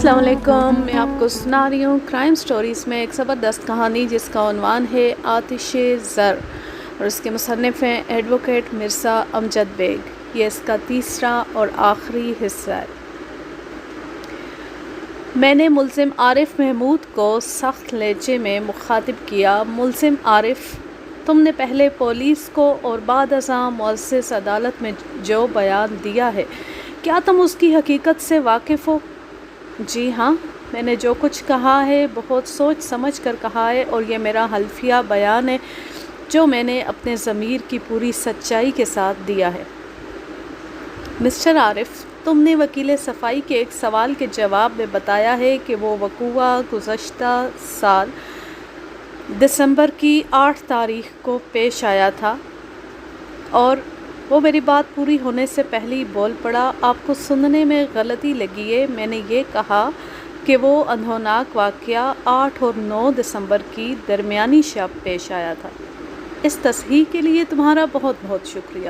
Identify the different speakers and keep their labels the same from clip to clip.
Speaker 1: السلام علیکم، میں آپ کو سنا رہی ہوں کرائم سٹوریز میں ایک زبردست کہانی جس کا عنوان ہے آتش زر، اور اس کے مصنف ہیں ایڈوکیٹ مرزا امجد بیگ۔ یہ اس کا تیسرا اور آخری حصہ ہے۔ میں نے ملزم عارف محمود کو سخت لہجے میں مخاطب کیا۔ ملزم عارف، تم نے پہلے پولیس کو اور بعد ازاں معزز عدالت میں جو بیان دیا ہے، کیا تم اس کی حقیقت سے واقف ہو؟ جی ہاں، میں نے جو کچھ کہا ہے بہت سوچ سمجھ کر کہا ہے، اور یہ میرا حلفیہ بیان ہے جو میں نے اپنے ضمیر کی پوری سچائی کے ساتھ دیا ہے۔ مسٹر عارف، تم نے وکیل صفائی کے ایک سوال کے جواب میں بتایا ہے کہ وہ وقوعہ گزشتہ سال دسمبر کی 8 تاریخ کو پیش آیا تھا، اور وہ میری بات پوری ہونے سے پہلے ہی بول پڑا۔ آپ کو سننے میں غلطی لگی ہے، میں نے یہ کہا کہ وہ اندھوناک واقعہ 8 اور 9 دسمبر کی درمیانی شب پیش آیا تھا۔ اس تصحیح کے لیے تمہارا بہت بہت شکریہ۔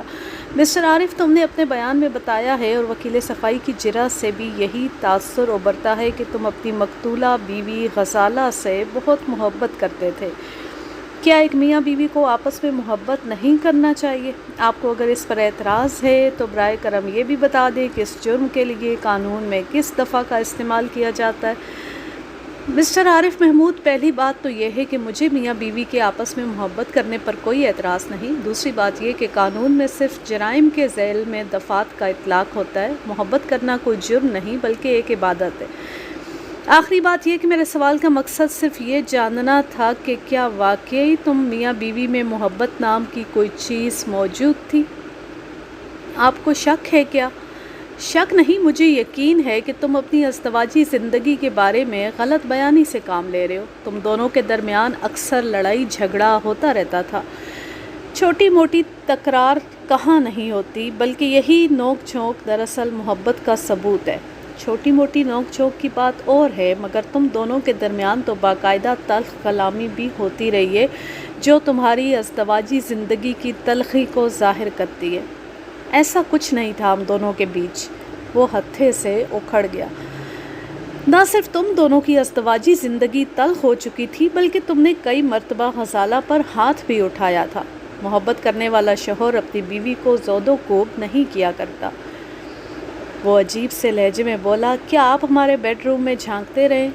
Speaker 1: مسٹر عارف، تم نے اپنے بیان میں بتایا ہے، اور وکیل صفائی کی جرح سے بھی یہی تاثر ابھرتا ہے کہ تم اپنی مقتولہ بیوی غزالہ سے بہت محبت کرتے تھے۔ کیا ایک میاں بیوی کو آپس میں محبت نہیں کرنا چاہیے؟ آپ کو اگر اس پر اعتراض ہے تو برائے کرم یہ بھی بتا دیں کہ اس جرم کے لیے قانون میں کس دفعہ کا استعمال کیا جاتا ہے۔ مسٹر عارف محمود، پہلی بات تو یہ ہے کہ مجھے میاں بیوی کے آپس میں محبت کرنے پر کوئی اعتراض نہیں۔ دوسری بات یہ کہ قانون میں صرف جرائم کے ذیل میں دفعات کا اطلاق ہوتا ہے۔ محبت کرنا کوئی جرم نہیں بلکہ ایک عبادت ہے۔ آخری بات یہ کہ میرے سوال کا مقصد صرف یہ جاننا تھا کہ کیا واقعی تم میاں بیوی میں محبت نام کی کوئی چیز موجود تھی؟ آپ کو شک ہے کیا؟ شک نہیں، مجھے یقین ہے کہ تم اپنی ازدواجی زندگی کے بارے میں غلط بیانی سے کام لے رہے ہو۔ تم دونوں کے درمیان اکثر لڑائی جھگڑا ہوتا رہتا تھا۔ چھوٹی موٹی تکرار کہاں نہیں ہوتی، بلکہ یہی نوک جھونک دراصل محبت کا ثبوت ہے۔ چھوٹی موٹی نوک جھونک کی بات اور ہے، مگر تم دونوں کے درمیان تو باقاعدہ تلخ کلامی بھی ہوتی رہی ہے جو تمہاری ازدواجی زندگی کی تلخی کو ظاہر کرتی ہے۔ ایسا کچھ نہیں تھا ہم دونوں کے بیچ۔ وہ ہتھے سے اکھڑ گیا۔ نہ صرف تم دونوں کی ازدواجی زندگی تلخ ہو چکی تھی، بلکہ تم نے کئی مرتبہ غزالہ پر ہاتھ بھی اٹھایا تھا۔ محبت کرنے والا شوہر اپنی بیوی کو زود و کوب نہیں کیا کرتا۔ وہ عجیب سے لہجے میں بولا، کیا آپ ہمارے بیڈ روم میں جھانکتے رہے؟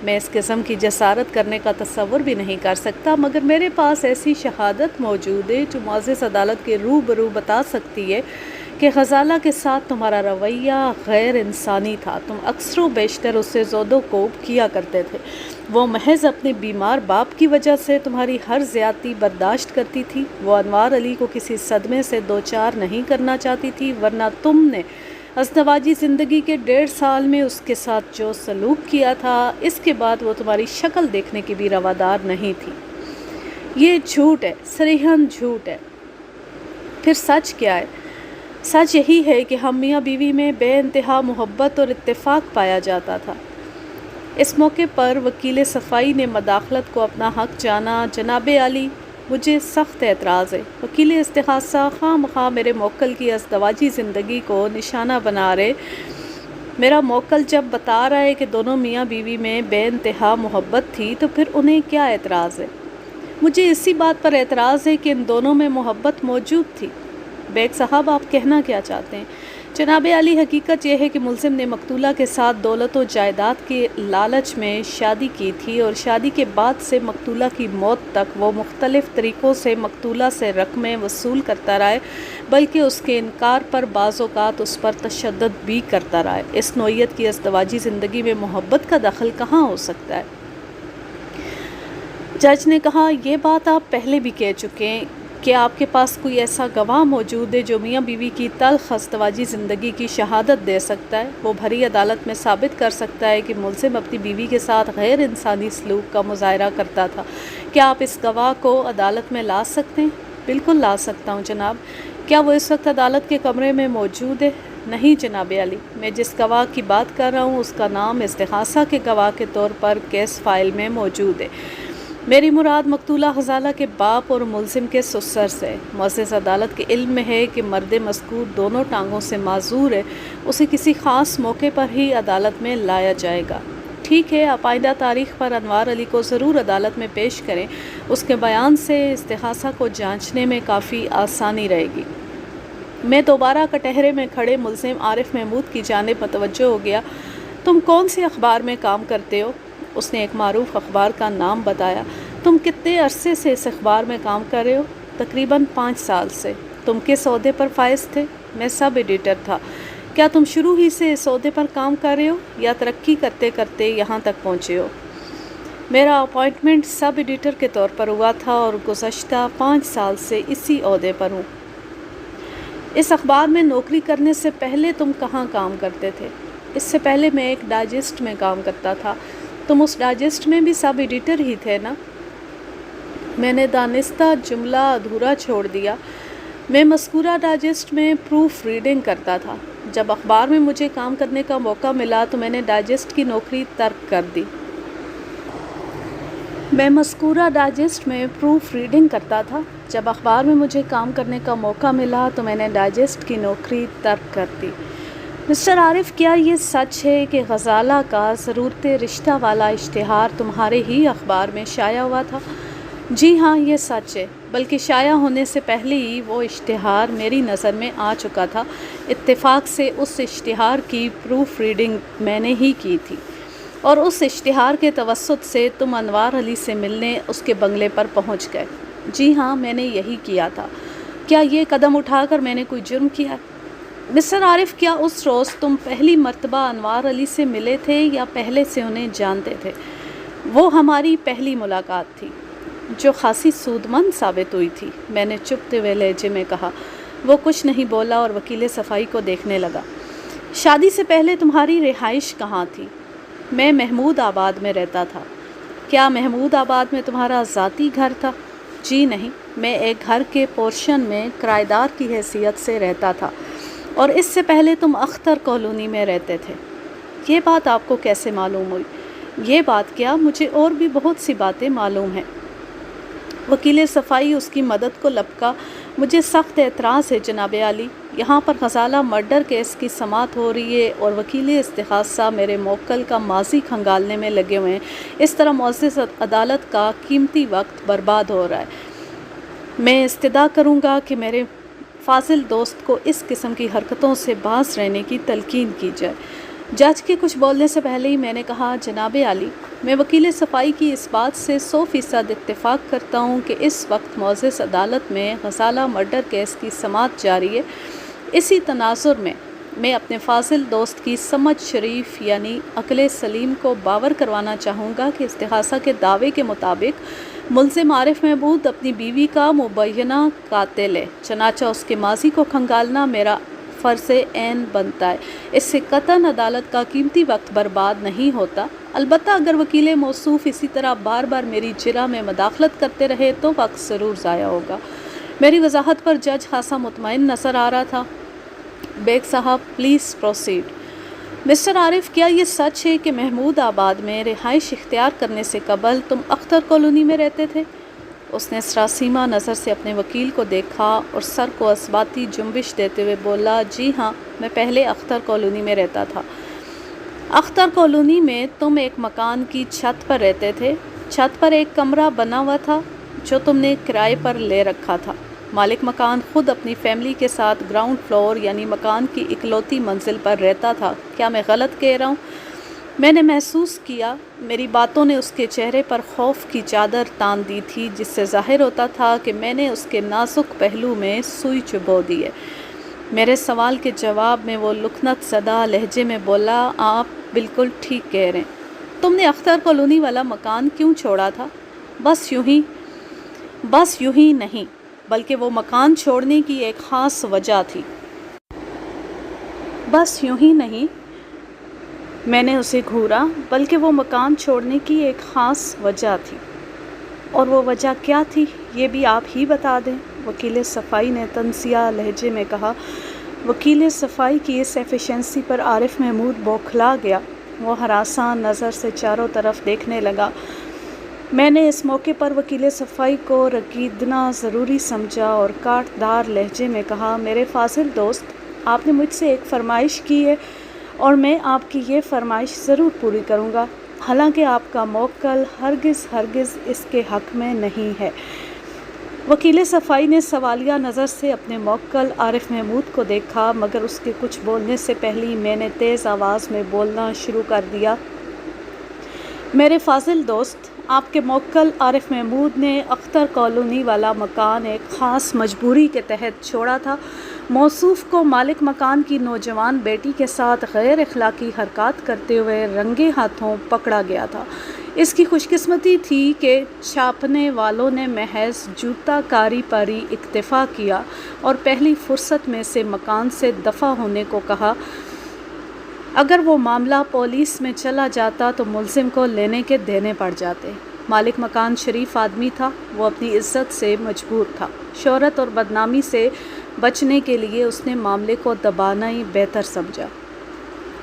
Speaker 1: میں اس قسم کی جسارت کرنے کا تصور بھی نہیں کر سکتا، مگر میرے پاس ایسی شہادت موجود ہے جو معزز عدالت کے روبرو بتا سکتی ہے کہ غزالہ کے ساتھ تمہارا رویہ غیر انسانی تھا۔ تم اکثر و بیشتر اسے زود و کوب کیا کرتے تھے۔ وہ محض اپنے بیمار باپ کی وجہ سے تمہاری ہر زیادتی برداشت کرتی تھی۔ وہ انوار علی کو کسی صدمے سے دوچار نہیں کرنا چاہتی تھی، ورنہ تم نے ازدواجی زندگی کے 1.5 سال میں اس کے ساتھ جو سلوک کیا تھا، اس کے بعد وہ تمہاری شکل دیکھنے کی بھی روادار نہیں تھی۔ یہ جھوٹ ہے، صریحاً جھوٹ ہے۔ پھر سچ کیا ہے؟ سچ یہی ہے کہ ہم میاں بیوی میں بے انتہا محبت اور اتفاق پایا جاتا تھا۔ اس موقع پر وکیل صفائی نے مداخلت کو اپنا حق جانا۔ جناب عالی، مجھے سخت اعتراض ہے۔ وکیل استغاثہ خواہ مخواہ میرے موکل کی ازدواجی زندگی کو نشانہ بنا رہے۔ میرا موکل جب بتا رہا ہے کہ دونوں میاں بیوی میں بے انتہا محبت تھی، تو پھر انہیں کیا اعتراض ہے؟ مجھے اسی بات پر اعتراض ہے کہ ان دونوں میں محبت موجود تھی۔ بیگ صاحب، آپ کہنا کیا چاہتے ہیں؟ جناب عالی، حقیقت یہ ہے کہ ملزم نے مقتولہ کے ساتھ دولت و جائیداد کے لالچ میں شادی کی تھی، اور شادی کے بعد سے مقتولہ کی موت تک وہ مختلف طریقوں سے مقتولہ سے رقمیں وصول کرتا رہا ہے، بلکہ اس کے انکار پر بعض اوقات اس پر تشدد بھی کرتا رہا ہے۔ اس نوعیت کی ازدواجی زندگی میں محبت کا دخل کہاں ہو سکتا ہے؟ جج نے کہا، یہ بات آپ پہلے بھی کہہ چکے ہیں۔ کیا آپ کے پاس کوئی ایسا گواہ موجود ہے جو میاں بیوی کی تلخ ازدواجی زندگی کی شہادت دے سکتا ہے؟ وہ بھری عدالت میں ثابت کر سکتا ہے کہ ملزم اپنی بیوی کے ساتھ غیر انسانی سلوک کا مظاہرہ کرتا تھا۔ کیا آپ اس گواہ کو عدالت میں لا سکتے ہیں؟ بالکل لا سکتا ہوں جناب۔ کیا وہ اس وقت عدالت کے کمرے میں موجود ہے؟ نہیں جناب عالی، میں جس گواہ کی بات کر رہا ہوں اس کا نام استغاثہ کے گواہ کے طور پر کیس فائل میں موجود ہے۔ میری مراد مقتولہ غزالہ کے باپ اور ملزم کے سسر سے۔ معزز عدالت کے علم میں ہے کہ مرد مذکور دونوں ٹانگوں سے معذور ہے، اسے کسی خاص موقع پر ہی عدالت میں لایا جائے گا۔ ٹھیک ہے، آپ آئندہ تاریخ پر انوار علی کو ضرور عدالت میں پیش کریں، اس کے بیان سے استغاثہ کو جانچنے میں کافی آسانی رہے گی۔ میں دوبارہ کٹہرے میں کھڑے ملزم عارف محمود کی جانب متوجہ ہو گیا۔ تم کون سے اخبار میں کام کرتے ہو؟ اس نے ایک معروف اخبار کا نام بتایا۔ تم کتنے عرصے سے اس اخبار میں کام کر رہے ہو؟ تقریباً 5 سال سے۔ تم کس عہدے پر فائز تھے؟ میں سب ایڈیٹر تھا۔ کیا تم شروع ہی سے اس عہدے پر کام کر رہے ہو یا ترقی کرتے کرتے یہاں تک پہنچے ہو؟ میرا اپوائنٹمنٹ سب ایڈیٹر کے طور پر ہوا تھا اور گزشتہ 5 سال سے اسی عہدے پر ہوں۔ اس اخبار میں نوکری کرنے سے پہلے تم کہاں کام کرتے تھے؟ اس سے پہلے میں ایک ڈائجسٹ میں کام کرتا تھا۔ تم اس ڈائجسٹ میں بھی سب ایڈیٹر ہی تھے نا؟ میں نے دانستہ جملہ ادھورا چھوڑ دیا۔ میں مذکورہ ڈائجسٹ میں پروف ریڈنگ کرتا تھا۔ جب اخبار میں مجھے کام کرنے کا موقع ملا تو میں نے ڈائجسٹ کی نوکری ترک کر دی۔ میں مذکورہ ڈائجسٹ میں پروف ریڈنگ کرتا تھا۔ جب اخبار میں مجھے کام کرنے کا موقع ملا تو میں نے ڈائجسٹ کی نوکری ترک کر دی۔ مسٹر عارف، کیا یہ سچ ہے کہ غزالہ کا ضرورت رشتہ والا اشتہار تمہارے ہی اخبار میں شائع ہوا تھا؟ جی ہاں، یہ سچ ہے، بلکہ شائع ہونے سے پہلے ہی وہ اشتہار میری نظر میں آ چکا تھا۔ اتفاق سے اس اشتہار کی پروف ریڈنگ میں نے ہی کی تھی، اور اس اشتہار کے توسط سے تم انوار علی سے ملنے اس کے بنگلے پر پہنچ گئے۔ جی ہاں، میں نے یہی کیا تھا۔ کیا یہ قدم اٹھا کر میں نے کوئی جرم کیا؟ مسٹر عارف، کیا اس روز تم پہلی مرتبہ انوار علی سے ملے تھے یا پہلے سے انہیں جانتے تھے؟ وہ ہماری پہلی ملاقات تھی، جو خاصی سودمند ثابت ہوئی تھی، میں نے چپتے ہوئے لہجے میں کہا۔ وہ کچھ نہیں بولا اور وکیل صفائی کو دیکھنے لگا۔ شادی سے پہلے تمہاری رہائش کہاں تھی؟ میں محمود آباد میں رہتا تھا۔ کیا محمود آباد میں تمہارا ذاتی گھر تھا؟ جی نہیں، میں ایک گھر کے پورشن میں کرایہ دار کی حیثیت سے رہتا تھا، اور اس سے پہلے تم اختر کالونی میں رہتے تھے۔ یہ بات آپ کو کیسے معلوم ہوئی؟ یہ بات کیا، مجھے اور بھی بہت سی باتیں معلوم ہیں۔ وکیل صفائی اس کی مدد کو لپکا۔ مجھے سخت اعتراض ہے جناب عالی، یہاں پر غزالہ مرڈر کیس کی سماعت ہو رہی ہے اور وکیل استغاثہ میرے موکل کا ماضی کھنگالنے میں لگے ہوئے ہیں۔ اس طرح معزز عدالت کا قیمتی وقت برباد ہو رہا ہے۔ میں استدعا کروں گا کہ میرے فاضل دوست کو اس قسم کی حرکتوں سے باز رہنے کی تلقین کی جائے۔ جج کے کچھ بولنے سے پہلے ہی میں نے کہا، جناب عالی، میں وکیل صفائی کی اس بات سے 100% اتفاق کرتا ہوں کہ اس وقت معزز عدالت میں غزالہ مرڈر کیس کی سماعت جاری ہے۔ اسی تناظر میں میں اپنے فاضل دوست کی سمجھ شریف یعنی عقل سلیم کو باور کروانا چاہوں گا کہ استغاثہ کے دعوے کے مطابق ملزم عارف محمود اپنی بیوی کا مبینہ قاتل ہے، چنانچہ اس کے ماضی کو کھنگالنا میرا فرض عین بنتا ہے۔ اس سے قطعاً عدالت کا قیمتی وقت برباد نہیں ہوتا۔ البتہ اگر وکیل موصوف اسی طرح بار بار میری جرح میں مداخلت کرتے رہے تو وقت ضرور ضائع ہوگا۔ میری وضاحت پر جج خاصا مطمئن نظر آ رہا تھا۔ بیگ صاحب، پلیز پروسیڈ۔ مسٹر عارف، کیا یہ سچ ہے کہ محمود آباد میں رہائش اختیار کرنے سے قبل تم اختر کالونی میں رہتے تھے؟ اس نے سراسیمہ نظر سے اپنے وکیل کو دیکھا اور سر کو اثباتی جنبش دیتے ہوئے بولا، جی ہاں، میں پہلے اختر کالونی میں رہتا تھا۔ اختر کالونی میں تم ایک مکان کی چھت پر رہتے تھے۔ چھت پر ایک کمرہ بنا ہوا تھا جو تم نے کرائے پر لے رکھا تھا۔ مالک مکان خود اپنی فیملی کے ساتھ گراؤنڈ فلور یعنی مکان کی اکلوتی منزل پر رہتا تھا۔ کیا میں غلط کہہ رہا ہوں؟ میں نے محسوس کیا میری باتوں نے اس کے چہرے پر خوف کی چادر تان دی تھی، جس سے ظاہر ہوتا تھا کہ میں نے اس کے نازک پہلو میں سوئی چبو دی ہے۔ میرے سوال کے جواب میں وہ لکنت زدہ لہجے میں بولا، آپ بالکل ٹھیک کہہ رہے ہیں۔ تم نے اختر کالونی والا مکان کیوں چھوڑا تھا؟ بس یوں ہی نہیں، بلکہ وہ مکان چھوڑنے کی ایک خاص وجہ تھی۔ بس یوں ہی نہیں، میں نے اسے گھورا، بلکہ وہ مکان چھوڑنے کی ایک خاص وجہ تھی۔ اور وہ وجہ کیا تھی، یہ بھی آپ ہی بتا دیں، وکیل صفائی نے تنزیہ لہجے میں کہا۔ وکیل صفائی کی اس ایفیشنسی پر عارف محمود بوکھلا گیا۔ وہ ہراساں نظر سے چاروں طرف دیکھنے لگا۔ میں نے اس موقع پر وکیل صفائی کو رکیدنا ضروری سمجھا اور کاٹدار لہجے میں کہا، میرے فاضل دوست، آپ نے مجھ سے ایک فرمائش کی ہے اور میں آپ کی یہ فرمائش ضرور پوری کروں گا، حالانکہ آپ کا موکل ہرگز اس کے حق میں نہیں ہے۔ وکیل صفائی نے سوالیہ نظر سے اپنے موکل عارف محمود کو دیکھا، مگر اس کے کچھ بولنے سے پہلے میں نے تیز آواز میں بولنا شروع کر دیا۔ میرے فاضل دوست، آپ کے موکل عارف محمود نے اختر کالونی والا مکان ایک خاص مجبوری کے تحت چھوڑا تھا۔ موصوف کو مالک مکان کی نوجوان بیٹی کے ساتھ غیر اخلاقی حرکات کرتے ہوئے رنگے ہاتھوں پکڑا گیا تھا۔ اس کی خوش قسمتی تھی کہ چھاپنے والوں نے محض جوتا کاری پر ہی اکتفا کیا اور پہلی فرصت میں سے مکان سے دفع ہونے کو کہا۔ اگر وہ معاملہ پولیس میں چلا جاتا تو ملزم کو لینے کے دینے پڑ جاتے۔ مالک مکان شریف آدمی تھا، وہ اپنی عزت سے مجبور تھا۔ شہرت اور بدنامی سے بچنے کے لیے اس نے معاملے کو دبانا ہی بہتر سمجھا۔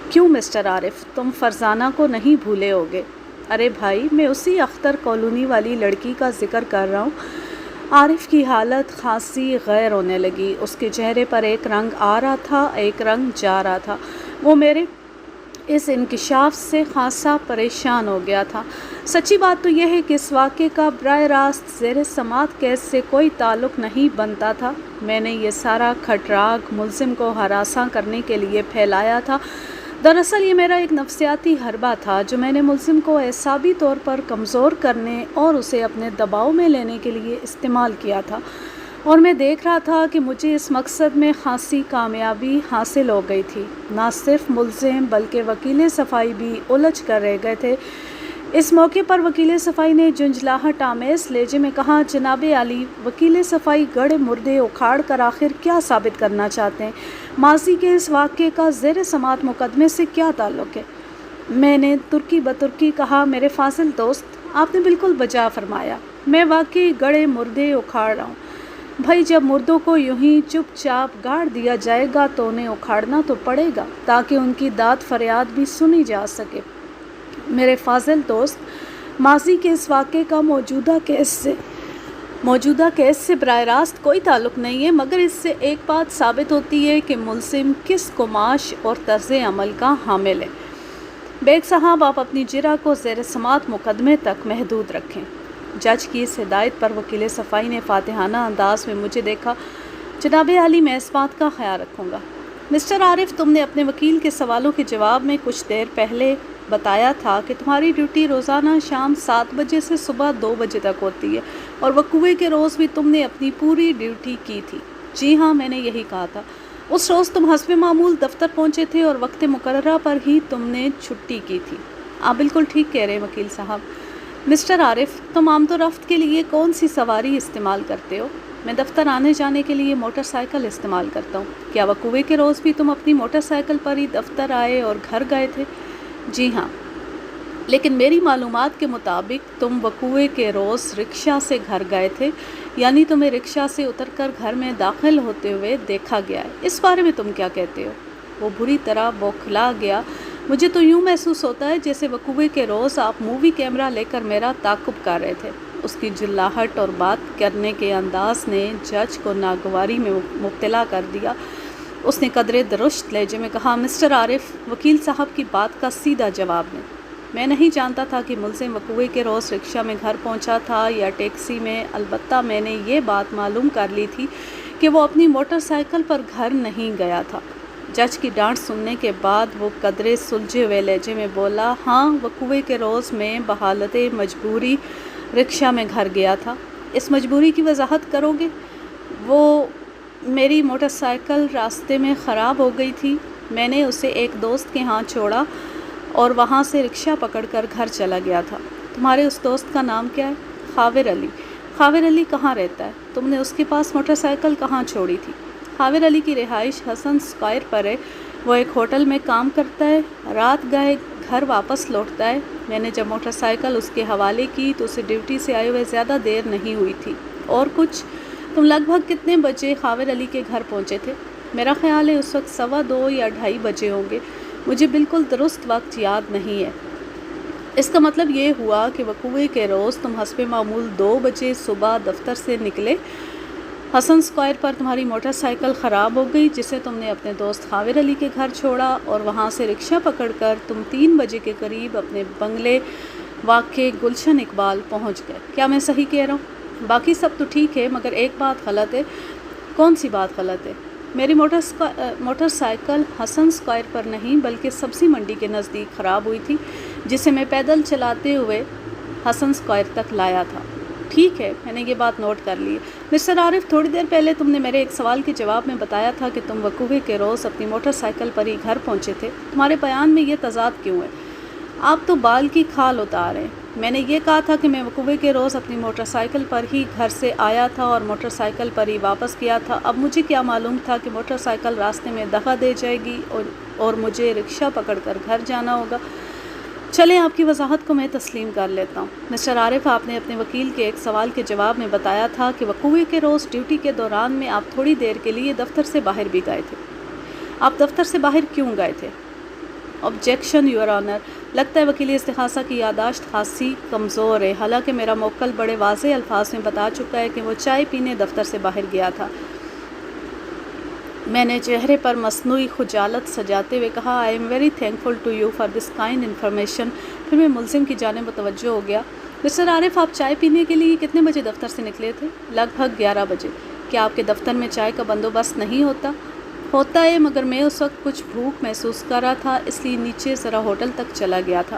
Speaker 1: کیوں مسٹر عارف، تم فرزانہ کو نہیں بھولے ہوگے؟ ارے بھائی، میں اسی اختر کالونی والی لڑکی کا ذکر کر رہا ہوں۔ عارف کی حالت خاصی غیر ہونے لگی، اس کے چہرے پر ایک رنگ آ رہا تھا، ایک رنگ جا رہا تھا۔ وہ میرے اس انکشاف سے خاصا پریشان ہو گیا تھا۔ سچی بات تو یہ ہے کہ اس واقعے کا براہ راست زیر سماعت کیس سے کوئی تعلق نہیں بنتا تھا۔ میں نے یہ سارا کھٹراگ ملزم کو ہراساں کرنے کے لیے پھیلایا تھا۔ دراصل یہ میرا ایک نفسیاتی حربہ تھا جو میں نے ملزم کو اعصابی طور پر کمزور کرنے اور اسے اپنے دباؤ میں لینے کے لیے استعمال کیا تھا، اور میں دیکھ رہا تھا کہ مجھے اس مقصد میں خاصی کامیابی حاصل ہو گئی تھی۔ نہ صرف ملزم بلکہ وکیل صفائی بھی الجھ کر رہ گئے تھے۔ اس موقع پر وکیل صفائی نے جھنجھلاہٹ آمیز لہجے میں کہا، جناب عالی، وکیل صفائی گڑھے مردے اکھاڑ کر آخر کیا ثابت کرنا چاہتے ہیں؟ ماضی کے اس واقعے کا زیر سماعت مقدمے سے کیا تعلق ہے؟ میں نے ترکی بترکی کہا، میرے فاضل دوست، آپ نے بالکل بجا فرمایا، میں واقعی گڑھے مردے اکھاڑ رہا ہوں۔ بھائی، جب مردوں کو یوں ہی چپ چاپ گاڑ دیا جائے گا تو انہیں اکھاڑنا تو پڑے گا تاکہ ان کی داد فریاد بھی سنی جا سکے۔ میرے فاضل دوست، ماضی کے اس واقعے کا موجودہ کیس سے براہ راست کوئی تعلق نہیں ہے، مگر اس سے ایک بات ثابت ہوتی ہے کہ ملزم کس قماش اور طرز عمل کا حامل ہے۔ بیگ صاحب، آپ اپنی جرح کو زیر سماعت مقدمے تک محدود رکھیں۔ جج کی اس ہدایت پر وکیل صفائی نے فاتحانہ انداز میں مجھے دیکھا۔ جناب عالی، میں اس بات کا خیال رکھوں گا۔ مسٹر عارف، تم نے اپنے وکیل کے سوالوں کے جواب میں کچھ دیر پہلے بتایا تھا کہ تمہاری ڈیوٹی روزانہ شام 7 بجے سے صبح 2 بجے تک ہوتی ہے، اور وقوعے کے روز بھی تم نے اپنی پوری ڈیوٹی کی تھی۔ جی ہاں، میں نے یہی کہا تھا۔ اس روز تم حسب معمول دفتر پہنچے تھے اور وقت مقررہ پر ہی تم نے چھٹی کی تھی۔ آپ بالکل ٹھیک کہہ رہے ہیں وکیل صاحب۔ مسٹر عارف، تم آمد و رفت کے لیے کون سی سواری استعمال کرتے ہو؟ میں دفتر آنے جانے کے لیے موٹر سائیکل استعمال کرتا ہوں۔ کیا وقوعے کے روز بھی تم اپنی موٹر سائیکل پر ہی دفتر آئے اور گھر گئے تھے؟ جی ہاں، لیکن میری معلومات کے مطابق تم وقوعے کے روز رکشہ سے گھر گئے تھے، یعنی تمہیں رکشہ سے اتر کر گھر میں داخل ہوتے ہوئے دیکھا گیا ہے۔ اس بارے میں تم کیا کہتے ہو؟ وہ بری طرح بوکھلا گیا۔ مجھے تو یوں محسوس ہوتا ہے جیسے وقوعے کے روز آپ مووی کیمرہ لے کر میرا تعاقب کر رہے تھے۔ اس کی جھلاہٹ اور بات کرنے کے انداز نے جج کو ناگواری میں مبتلا کر دیا۔ اس نے قدرے درشت لہجے میں کہا، مسٹر عارف، وکیل صاحب کی بات کا سیدھا جواب دیں۔ میں نہیں جانتا تھا کہ ملزم وقوعے کے روز رکشہ میں گھر پہنچا تھا یا ٹیکسی میں، البتہ میں نے یہ بات معلوم کر لی تھی کہ وہ اپنی موٹر سائیکل پر گھر نہیں گیا تھا۔ جج کی ڈانٹ سننے کے بعد وہ قدرے سلجھے ہوئے لہجے میں بولا، ہاں، وقوعے کے روز میں بحالت مجبوری رکشہ میں گھر گیا تھا۔ اس مجبوری کی وضاحت کرو گے؟ وہ میری موٹر سائیکل راستے میں خراب ہو گئی تھی، میں نے اسے ایک دوست کے ہاں چھوڑا اور وہاں سے رکشہ پکڑ کر گھر چلا گیا تھا۔ تمہارے اس دوست کا نام کیا ہے؟ خاور علی۔ خاور علی کہاں رہتا ہے؟ تم نے اس کے پاس موٹر سائیکل کہاں چھوڑی تھی؟ خاور علی کی رہائش حسن اسکوائر پر ہے، وہ ایک ہوٹل میں کام کرتا ہے، رات گاہ گھر واپس لوٹتا ہے۔ میں نے جب موٹر سائیکل اس کے حوالے کی تو اسے ڈیوٹی سے آئے ہوئے زیادہ دیر نہیں ہوئی تھی۔ اور کچھ؟ تم لگ بھگ کتنے بجے خاور علی کے گھر پہنچے تھے؟ میرا خیال ہے اس وقت 2:15 یا 2:30 بجے ہوں گے، مجھے بالکل درست وقت یاد نہیں ہے۔ اس کا مطلب یہ ہوا کہ وقوعے کے روز تم حسب معمول 2 بجے صبح دفتر سے نکلے، حسن اسکوائر پر تمہاری موٹر سائیکل خراب ہو گئی جسے تم نے اپنے دوست خاور علی کے گھر چھوڑا، اور وہاں سے رکشہ پکڑ کر تم 3 بجے کے قریب اپنے بنگلے واقع گلشن اقبال پہنچ گئے۔ کیا میں صحیح کہہ رہا ہوں؟ باقی سب تو ٹھیک ہے، مگر ایک بات غلط ہے۔ کون سی بات غلط ہے؟ میری موٹر سائیکل حسن اسکوائر پر نہیں بلکہ سبزی منڈی کے نزدیک خراب ہوئی تھی، جسے میں پیدل چلاتے ہوئے حسن اسکوائر تک لایا تھا۔ ٹھیک ہے، میں نے یہ بات نوٹ کر لی ہے۔ مسٹر عارف، تھوڑی دیر پہلے تم نے میرے ایک سوال کے جواب میں بتایا تھا کہ تم وقوعے کے روز اپنی موٹر سائیکل پر ہی گھر پہنچے تھے۔ تمہارے بیان میں یہ تضاد کیوں ہے؟ آپ تو بال کی کھال اتار رہے ہیں۔ میں نے یہ کہا تھا کہ میں وقوعے کے روز اپنی موٹر سائیکل پر ہی گھر سے آیا تھا اور موٹر سائیکل پر ہی واپس کیا تھا۔ اب مجھے کیا معلوم تھا کہ موٹر سائیکل راستے میں دغا دے جائے گی اور مجھے رکشہ پکڑ کر گھر جانا ہوگا۔ چلیں، آپ کی وضاحت کو میں تسلیم کر لیتا ہوں۔ مسٹر عارف، آپ نے اپنے وکیل کے ایک سوال کے جواب میں بتایا تھا کہ وقوعے کے روز ڈیوٹی کے دوران میں آپ تھوڑی دیر کے لیے دفتر سے باہر بھی گئے تھے۔ آپ دفتر سے باہر کیوں گئے تھے؟ آبجیکشن یور آنر، لگتا ہے وکیل استغاثہ کی یادداشت خاصی کمزور ہے، حالانکہ میرا موکل بڑے واضح الفاظ میں بتا چکا ہے کہ وہ چائے پینے دفتر سے باہر گیا تھا۔ میں نے چہرے پر مصنوعی خجالت سجاتے ہوئے کہا، I am very thankful to you for this kind information. پھر میں ملزم کی جانب متوجہ ہو گیا۔ مسٹر عارف، آپ چائے پینے کے لیے کتنے بجے دفتر سے نکلے تھے؟ لگ بھگ 11 بجے۔ کیا آپ کے دفتر میں چائے کا بندوبست نہیں ہوتا؟ ہوتا ہے، مگر میں اس وقت کچھ بھوک محسوس کر رہا تھا، اس لیے نیچے ذرا ہوٹل تک چلا گیا تھا۔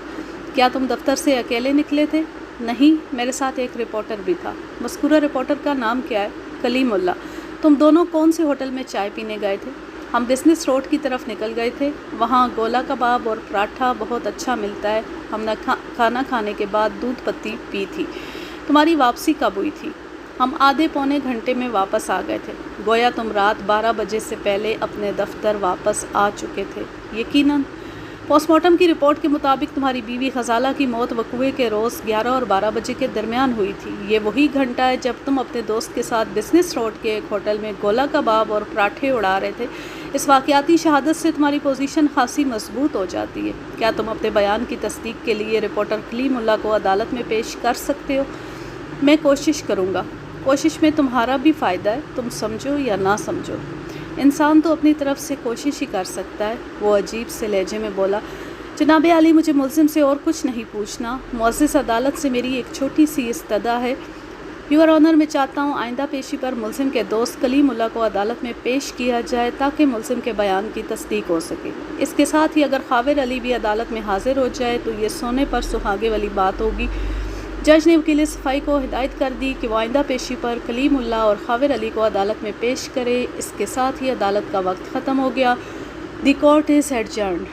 Speaker 1: کیا تم دفتر سے اکیلے نکلے تھے؟ نہیں، میرے ساتھ ایک رپورٹر بھی تھا۔ مذکورہ رپورٹر کا نام کیا ہے؟ کلیم اللہ۔ تم دونوں کون سے ہوٹل میں چائے پینے گئے تھے؟ ہم بزنس روڈ کی طرف نکل گئے تھے، وہاں گولا کباب اور پراٹھا بہت اچھا ملتا ہے۔ ہم نے کھانا کھانے کے بعد دودھ پتی پی تھی۔ تمہاری واپسی کب ہوئی تھی؟ ہم آدھے پونے گھنٹے میں واپس آ گئے تھے، گویا تم رات 12 بجے سے پہلے اپنے دفتر واپس آ چکے تھے۔ یقیناً۔ پوسٹ مارٹم کی رپورٹ کے مطابق تمہاری بیوی غزالہ کی موت وقوعے کے روز 11 اور 12 بجے کے درمیان ہوئی تھی۔ یہ وہی گھنٹہ ہے جب تم اپنے دوست کے ساتھ بزنس روڈ کے ایک ہوٹل میں گولا کباب اور پراٹھے اڑا رہے تھے۔ اس واقعاتی شہادت سے تمہاری پوزیشن خاصی مضبوط ہو جاتی ہے۔ کیا تم اپنے بیان کی تصدیق کے لیے رپورٹر کلیم اللہ کو عدالت میں پیش کر سکتے ہو؟ میں کوشش کروں گا۔ کوشش میں تمہارا بھی فائدہ ہے، تم سمجھو یا نہ سمجھو۔ انسان تو اپنی طرف سے کوشش ہی کر سکتا ہے، وہ عجیب سے لہجے میں بولا۔ جناب عالی، مجھے ملزم سے اور کچھ نہیں پوچھنا۔ معزز عدالت سے میری ایک چھوٹی سی استدعا ہے۔ یور آنر، میں چاہتا ہوں آئندہ پیشی پر ملزم کے دوست کلیم اللہ کو عدالت میں پیش کیا جائے تاکہ ملزم کے بیان کی تصدیق ہو سکے۔ اس کے ساتھ ہی اگر خاور علی بھی عدالت میں حاضر ہو جائے تو یہ سونے پر سہاگے والی بات ہوگی۔ جج نے وکیل صفائی کو ہدایت کر دی کہ وہ آئندہ پیشی پر کلیم اللہ اور خاور علی کو عدالت میں پیش کرے۔ اس کے ساتھ ہی عدالت کا وقت ختم ہو گیا۔ The court is adjourned.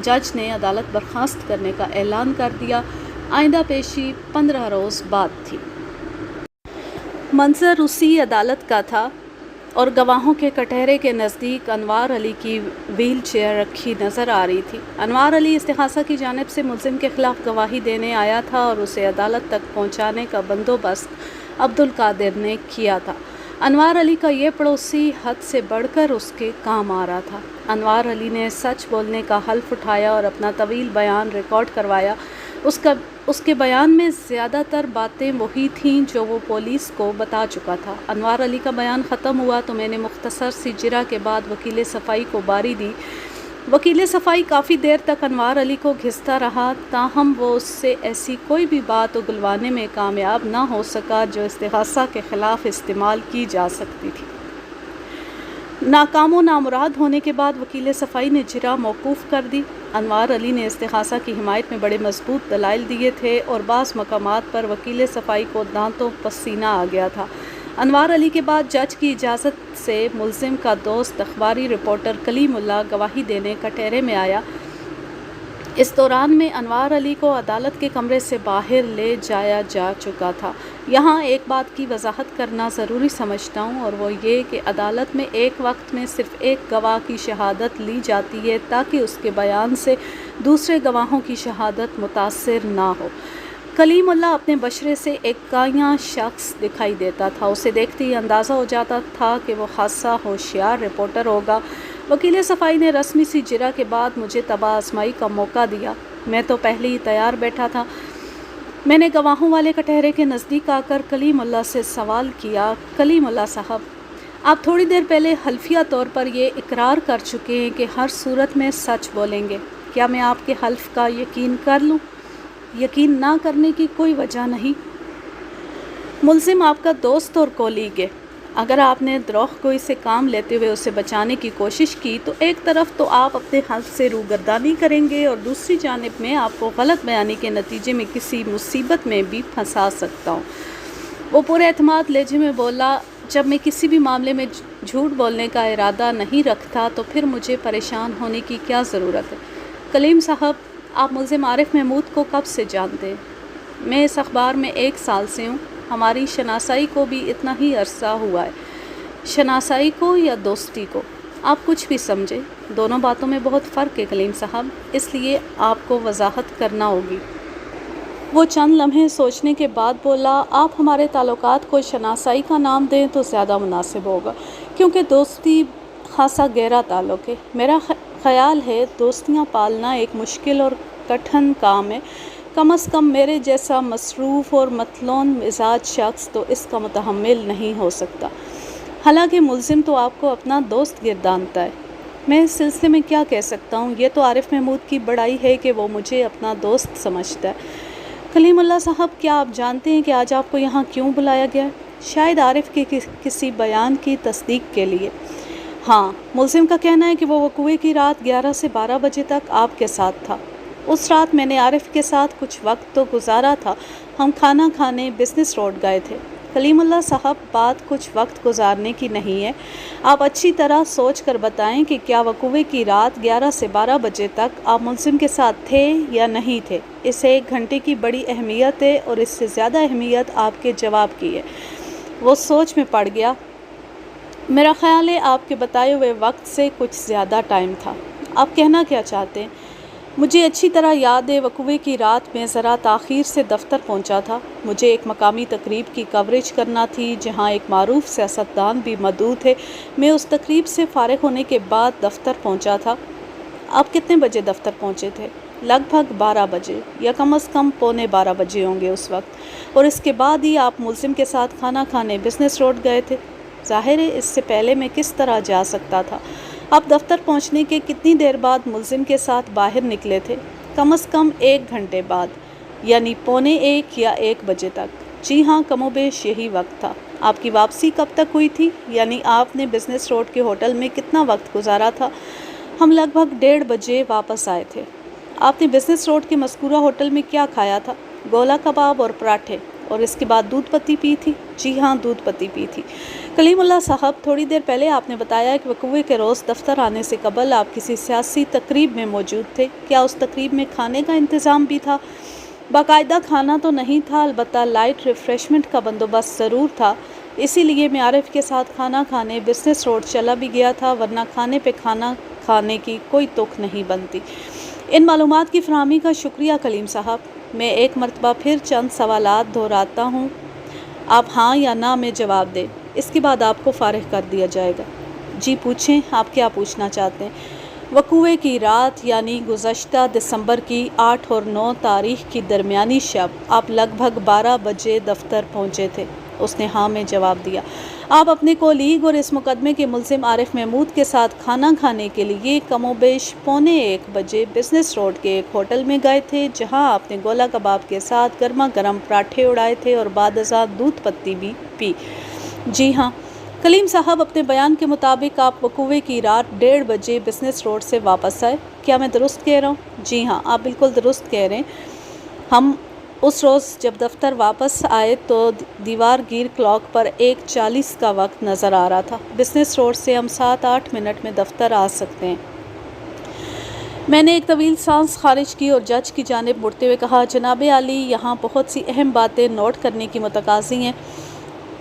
Speaker 1: جج نے عدالت برخاست کرنے کا اعلان کر دیا۔ آئندہ پیشی 15 روز بعد تھی۔ منظر اسی عدالت کا تھا اور گواہوں کے کٹہرے کے نزدیک انوار علی کی ویل چیئر رکھی نظر آ رہی تھی۔ انوار علی استغاثہ کی جانب سے ملزم کے خلاف گواہی دینے آیا تھا اور اسے عدالت تک پہنچانے کا بندوبست عبدالقادر نے کیا تھا۔ انوار علی کا یہ پڑوسی حد سے بڑھ کر اس کے کام آ رہا تھا۔ انوار علی نے سچ بولنے کا حلف اٹھایا اور اپنا طویل بیان ریکارڈ کروایا۔ اس کے بیان میں زیادہ تر باتیں وہی تھیں جو وہ پولیس کو بتا چکا تھا۔ انوار علی کا بیان ختم ہوا تو میں نے مختصر سی جرا کے بعد وکیل صفائی کو باری دی۔ وکیل صفائی کافی دیر تک انوار علی کو گھستا رہا، تاہم وہ اس سے ایسی کوئی بھی بات اگلوانے میں کامیاب نہ ہو سکا جو استغاثہ کے خلاف استعمال کی جا سکتی تھی۔ ناکام و نامراد ہونے کے بعد وکیل صفائی نے جرا موقوف کر دی۔ انوار علی نے استغاثہ کی حمایت میں بڑے مضبوط دلائل دیے تھے اور بعض مقامات پر وکیل صفائی کو دانتوں پسینہ آ گیا تھا۔ انوار علی کے بعد جج کی اجازت سے ملزم کا دوست اخباری رپورٹر کلیم اللہ گواہی دینے کٹہرے میں آیا۔ اس دوران میں انوار علی کو عدالت کے کمرے سے باہر لے جایا جا چکا تھا۔ یہاں ایک بات کی وضاحت کرنا ضروری سمجھتا ہوں، اور وہ یہ کہ عدالت میں ایک وقت میں صرف ایک گواہ کی شہادت لی جاتی ہے تاکہ اس کے بیان سے دوسرے گواہوں کی شہادت متاثر نہ ہو۔ کلیم اللہ اپنے بشرے سے ایک کائیاں شخص دکھائی دیتا تھا، اسے دیکھتے ہی اندازہ ہو جاتا تھا کہ وہ خاصا ہوشیار رپورٹر ہوگا۔ وکیل صفائی نے رسمی سی جرا کے بعد مجھے طبع آزمائی کا موقع دیا۔ میں تو پہلے ہی تیار بیٹھا تھا۔ میں نے گواہوں والے کٹہرے کے نزدیک آ کر کلیم اللہ سے سوال کیا، کلیم اللہ صاحب، آپ تھوڑی دیر پہلے حلفیہ طور پر یہ اقرار کر چکے ہیں کہ ہر صورت میں سچ بولیں گے، کیا میں آپ کے حلف کا یقین کر لوں؟ یقین نہ کرنے کی کوئی وجہ نہیں۔ ملزم آپ کا دوست اور کولیگ ہے۔ اگر آپ نے دروغ گوئی سے کام لیتے ہوئے اسے بچانے کی کوشش کی تو ایک طرف تو آپ اپنے حلف سے روگردانی کریں گے اور دوسری جانب میں آپ کو غلط بیانی کے نتیجے میں کسی مصیبت میں بھی پھنسا سکتا ہوں۔ وہ پورے اعتماد لہجے میں بولا، جب میں کسی بھی معاملے میں جھوٹ بولنے کا ارادہ نہیں رکھتا تو پھر مجھے پریشان ہونے کی کیا ضرورت ہے؟ کلیم صاحب، آپ ملزم عارف محمود کو کب سے جانتے ہیں؟ میں اس اخبار میں 1 سال سے ہوں۔ ہماری شناسائی کو بھی اتنا ہی عرصہ ہوا ہے۔ شناسائی کو یا دوستی کو؟ آپ کچھ بھی سمجھے، دونوں باتوں میں بہت فرق ہے کلیم صاحب، اس لیے آپ کو وضاحت کرنا ہوگی۔ وہ چند لمحے سوچنے کے بعد بولا، آپ ہمارے تعلقات کو شناسائی کا نام دیں تو زیادہ مناسب ہوگا، کیونکہ دوستی خاصا گہرا تعلق ہے۔ میرا خیال ہے دوستیاں پالنا ایک مشکل اور کٹھن کام ہے، کم از کم میرے جیسا مصروف اور متلون مزاج شخص تو اس کا متحمل نہیں ہو سکتا۔ حالانکہ ملزم تو آپ کو اپنا دوست گردانتا ہے۔ میں اس سلسلے میں کیا کہہ سکتا ہوں؟ یہ تو عارف محمود کی بڑائی ہے کہ وہ مجھے اپنا دوست سمجھتا ہے۔ کلیم اللہ صاحب، کیا آپ جانتے ہیں کہ آج آپ کو یہاں کیوں بلایا گیا ہے؟ شاید عارف کے کسی بیان کی تصدیق کے لیے۔ ہاں، ملزم کا کہنا ہے کہ وہ وقوعے کی رات 11 سے 12 بجے تک آپ کے ساتھ تھا۔ اس رات میں نے عارف کے ساتھ کچھ وقت تو گزارا تھا۔ ہم کھانا کھانے بزنس روڈ گئے تھے۔ کلیم اللہ صاحب، بات کچھ وقت گزارنے کی نہیں ہے، آپ اچھی طرح سوچ کر بتائیں کہ کیا وقوعے کی رات 11 سے 12 بجے تک آپ ملزم کے ساتھ تھے یا نہیں تھے؟ اس 1 گھنٹے کی بڑی اہمیت ہے اور اس سے زیادہ اہمیت آپ کے جواب کی ہے۔ وہ سوچ میں پڑ گیا۔ میرا خیال ہے آپ کے بتائے ہوئے وقت سے کچھ زیادہ ٹائم تھا۔ آپ کہنا کیا چاہتے ہیں؟ مجھے اچھی طرح یاد ہے، وقوعے کی رات میں ذرا تاخیر سے دفتر پہنچا تھا۔ مجھے ایک مقامی تقریب کی کوریج کرنا تھی جہاں ایک معروف سیاستدان بھی مدعو تھے۔ میں اس تقریب سے فارغ ہونے کے بعد دفتر پہنچا تھا۔ آپ کتنے بجے دفتر پہنچے تھے؟ لگ بھگ 12 بجے یا کم از کم 11:45 بجے ہوں گے اس وقت، اور اس کے بعد ہی آپ ملزم کے ساتھ کھانا کھانے بزنس روڈ گئے تھے۔ ظاہر ہے اس سے پہلے میں کس طرح جا سکتا تھا؟ آپ دفتر پہنچنے کے کتنی دیر بعد ملزم کے ساتھ باہر نکلے تھے؟ کم از کم 1 گھنٹے بعد، یعنی 12:45 یا 1 بجے تک۔ جی ہاں، کم و بیش یہی وقت تھا۔ آپ کی واپسی کب تک ہوئی تھی؟ یعنی آپ نے بزنس روڈ کے ہوٹل میں کتنا وقت گزارا تھا؟ ہم لگ بھگ 1:30 بجے واپس آئے تھے۔ آپ نے بزنس روڈ کے مذکورہ ہوٹل میں کیا کھایا تھا؟ گولا کباب اور پراٹھے، اور اس کے بعد دودھ پتی پی تھی؟ جی ہاں، دودھ پتی پی تھی۔ کلیم اللہ صاحب، تھوڑی دیر پہلے آپ نے بتایا کہ وقوعے کے روز دفتر آنے سے قبل آپ کسی سیاسی تقریب میں موجود تھے۔ کیا اس تقریب میں کھانے کا انتظام بھی تھا؟ باقاعدہ کھانا تو نہیں تھا، البتہ لائٹ ریفریشمنٹ کا بندوبست ضرور تھا۔ اسی لیے میں عارف کے ساتھ کھانا کھانے بزنس روڈ چلا بھی گیا تھا، ورنہ کھانے پہ کھانا کھانے کی کوئی تک نہیں بنتی۔ ان معلومات کی فراہمی کا شکریہ کلیم صاحب۔ میں ایک مرتبہ پھر چند سوالات دہراتا ہوں، آپ ہاں یا نہ میں جواب دیں، اس کے بعد آپ کو فارغ کر دیا جائے گا۔ جی پوچھیں، آپ کیا پوچھنا چاہتے ہیں؟ وقوعے کی رات یعنی گزشتہ دسمبر کی 8 اور 9 تاریخ کی درمیانی شب آپ لگ بھگ 12 بجے دفتر پہنچے تھے؟ اس نے ہاں میں جواب دیا۔ آپ اپنے کولیگ اور اس مقدمے کے ملزم عارف محمود کے ساتھ کھانا کھانے کے لیے کم و بیش 12:45 بجے بزنس روڈ کے ایک ہوٹل میں گئے تھے، جہاں آپ نے گولا کباب کے ساتھ گرما گرم پراٹھے اڑائے تھے اور بعد ازاں دودھ پتی بھی پی؟ جی ہاں۔ کلیم صاحب، اپنے بیان کے مطابق آپ وقوعے کی رات 1:30 بجے بزنس روڈ سے واپس آئے، کیا میں درست کہہ رہا ہوں؟ جی ہاں، آپ بالکل درست کہہ رہے ہیں۔ ہم اس روز جب دفتر واپس آئے تو دیوار گیر کلاک پر 1:40 کا وقت نظر آ رہا تھا۔ بزنس روڈ سے ہم 7-8 منٹ میں دفتر آ سکتے ہیں۔ میں نے ایک طویل سانس خارج کی اور جج کی جانب مڑتے ہوئے کہا، جناب عالی، یہاں بہت سی اہم باتیں نوٹ کرنے کی متقاضی ہیں۔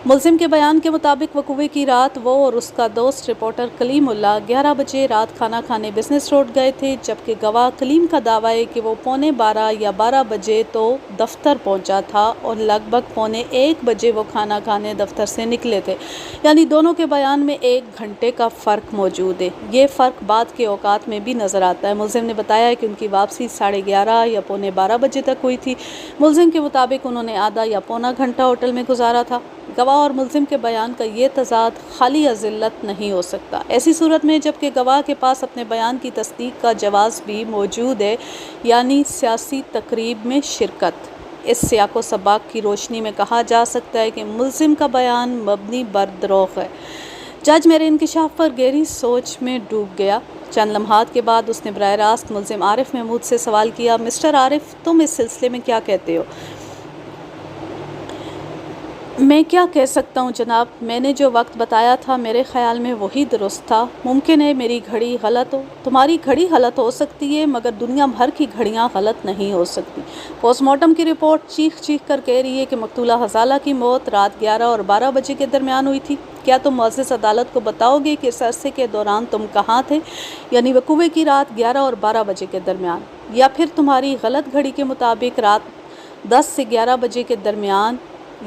Speaker 1: ملزم کے بیان کے مطابق وقوع کی رات وہ اور اس کا دوست رپورٹر کلیم اللہ 11 بجے رات کھانا کھانے بزنس روڈ گئے تھے، جبکہ گواہ کلیم کا دعویٰ ہے کہ وہ 11:15 یا 12 بجے تو دفتر پہنچا تھا اور لگ بھگ 1:15 بجے وہ کھانا کھانے دفتر سے نکلے تھے، یعنی دونوں کے بیان میں 1 گھنٹے کا فرق موجود ہے۔ یہ فرق بعد کے اوقات میں بھی نظر آتا ہے۔ ملزم نے بتایا ہے کہ ان کی واپسی 11:30 یا 11:45 بجے تک ہوئی تھی۔ ملزم کے مطابق انہوں نے آدھا یا پونا گھنٹہ ہوٹل میں گزارا تھا۔ گواہ اور ملزم کے بیان کا یہ تضاد خالی ذلت نہیں ہو سکتا۔ ایسی صورت میں جبکہ گواہ کے پاس اپنے بیان کی تصدیق کا جواز بھی موجود ہے، یعنی سیاسی تقریب میں شرکت، اس سیاق و سباق کی روشنی میں کہا جا سکتا ہے کہ ملزم کا بیان مبنی بر دروغ ہے۔ جج میرے انکشاف پر گہری سوچ میں ڈوب گیا۔ چند لمحات کے بعد اس نے براہ راست ملزم عارف محمود سے سوال کیا، مسٹر عارف، تم اس سلسلے میں کیا کہتے ہو؟ میں کیا کہہ سکتا ہوں جناب، میں نے جو وقت بتایا تھا میرے خیال میں وہی درست تھا۔ ممکن ہے میری گھڑی غلط ہو، تمہاری گھڑی غلط ہو سکتی ہے، مگر دنیا بھر کی گھڑیاں غلط نہیں ہو سکتی۔ پوسٹ مارٹم کی رپورٹ چیخ چیخ کر کہہ رہی ہے کہ مقتولہ حزالہ کی موت رات 11 اور 12 بجے کے درمیان ہوئی تھی۔ کیا تم معزز عدالت کو بتاؤ گے کہ اس عرصے کے دوران تم کہاں تھے، یعنی وقوع کی رات 11 اور 12 بجے کے درمیان، یا پھر تمہاری غلط گھڑی کے مطابق رات 10 سے 11 بجے کے درمیان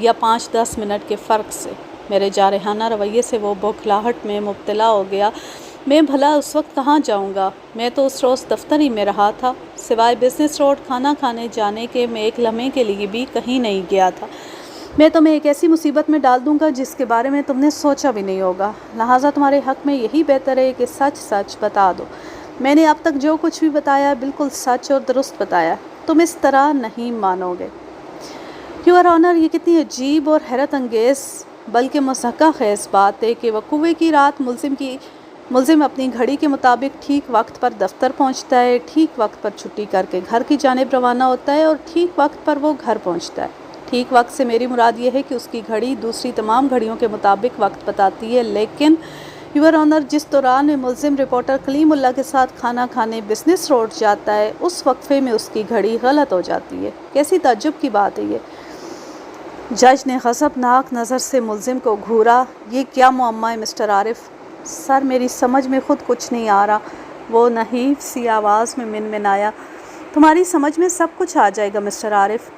Speaker 1: یا 5-10 منٹ کے فرق سے؟ میرے جارحانہ رویے سے وہ بوکھلاہٹ میں مبتلا ہو گیا۔ میں بھلا اس وقت کہاں جاؤں گا؟ میں تو اس روز دفتر ہی میں رہا تھا، سوائے بزنس روڈ کھانا کھانے جانے کے میں ایک لمحے کے لیے بھی کہیں نہیں گیا تھا۔ میں تمہیں ایک ایسی مصیبت میں ڈال دوں گا جس کے بارے میں تم نے سوچا بھی نہیں ہوگا، لہٰذا تمہارے حق میں یہی بہتر ہے کہ سچ سچ بتا دو۔ میں نے اب تک جو کچھ بھی بتایا بالکل سچ اور درست بتایا، تم اس طرح نہیں مانو گے۔ یور آنر، یہ کتنی عجیب اور حیرت انگیز بلکہ مضحکہ خیز بات ہے کہ وقوع کی رات ملزم اپنی گھڑی کے مطابق ٹھیک وقت پر دفتر پہنچتا ہے، ٹھیک وقت پر چھٹی کر کے گھر کی جانب روانہ ہوتا ہے اور ٹھیک وقت پر وہ گھر پہنچتا ہے۔ ٹھیک وقت سے میری مراد یہ ہے کہ اس کی گھڑی دوسری تمام گھڑیوں کے مطابق وقت بتاتی ہے، لیکن یور آنر، جس دوران میں ملزم رپورٹر کلیم اللہ کے ساتھ کھانا کھانے بزنس روڈ جاتا ہے، اس وقفے میں اس کی گھڑی غلط ہو جاتی ہے۔ کیسی تعجب کی بات ہے یہ! جج نے غضبناک نظر سے ملزم کو گھورا۔ یہ کیا معمہ ہے مسٹر عارف؟ سر، میری سمجھ میں خود کچھ نہیں آ رہا، وہ نحیف سی آواز میں منمنایا۔ تمہاری سمجھ میں سب کچھ آ جائے گا مسٹر عارف۔